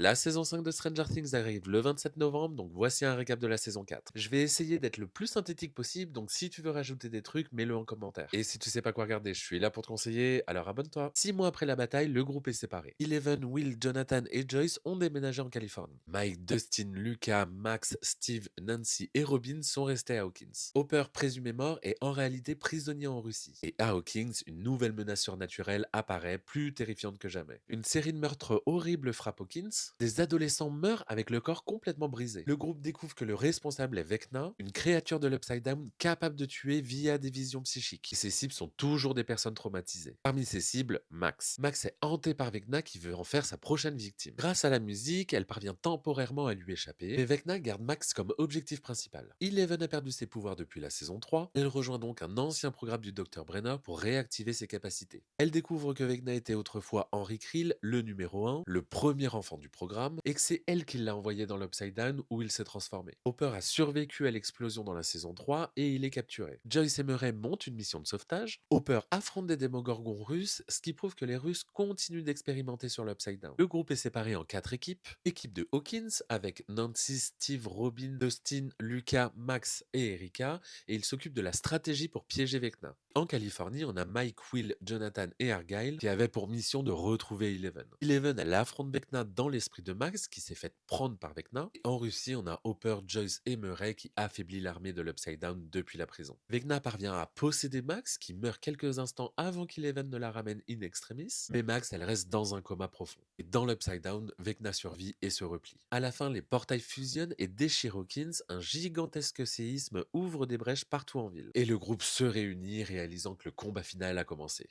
La saison 5 de Stranger Things arrive le 27 novembre, donc voici un récap de la saison 4. Je vais essayer d'être le plus synthétique possible, donc si tu veux rajouter des trucs, mets-le en commentaire. Et si tu sais pas quoi regarder, je suis là pour te conseiller, alors abonne-toi. 6 mois après la bataille, le groupe est séparé. Eleven, Will, Jonathan et Joyce ont déménagé en Californie. Mike, Dustin, Lucas, Max, Steve, Nancy et Robin sont restés à Hawkins. Hopper, présumé mort, est en réalité prisonnier en Russie. Et à Hawkins, une nouvelle menace surnaturelle apparaît, plus terrifiante que jamais. Une série de meurtres horribles frappe Hawkins. Des adolescents meurent avec le corps complètement brisé. Le groupe découvre que le responsable est Vecna, une créature de l'Upside Down capable de tuer via des visions psychiques. Et ses cibles sont toujours des personnes traumatisées. Parmi ses cibles, Max. Max est hanté par Vecna qui veut en faire sa prochaine victime. Grâce à la musique, elle parvient temporairement à lui échapper, mais Vecna garde Max comme objectif principal. Eleven a perdu ses pouvoirs depuis la saison 3, elle rejoint donc un ancien programme du Dr Brenner pour réactiver ses capacités. Elle découvre que Vecna était autrefois Henry Krill, le numéro 1, le premier enfant du programme, et que c'est elle qui l'a envoyé dans l'Upside Down où il s'est transformé. Hopper a survécu à l'explosion dans la saison 3 et il est capturé. Joyce et Murray montent une mission de sauvetage. Hopper affronte des démogorgons russes, ce qui prouve que les Russes continuent d'expérimenter sur l'Upside Down. Le groupe est séparé en 4 équipes. Équipe de Hawkins avec Nancy, Steve, Robin, Dustin, Lucas, Max et Erika, et ils s'occupent de la stratégie pour piéger Vecna. En Californie, on a Mike, Will, Jonathan et Argyle qui avaient pour mission de retrouver Eleven. Eleven, elle affronte Vecna dans l'esprit de Max qui s'est fait prendre par Vecna. Et en Russie, on a Hopper, Joyce et Murray qui affaiblit l'armée de l'Upside Down depuis la prison. Vecna parvient à posséder Max qui meurt quelques instants avant qu'Eleven ne la ramène in extremis, mais Max, elle reste dans un coma profond. Et dans l'Upside Down, Vecna survit et se replie. À la fin, les portails fusionnent et déchirent Hawkins, un gigantesque séisme ouvre des brèches partout en ville. Et le groupe se réunit, réalisant que le combat final a commencé.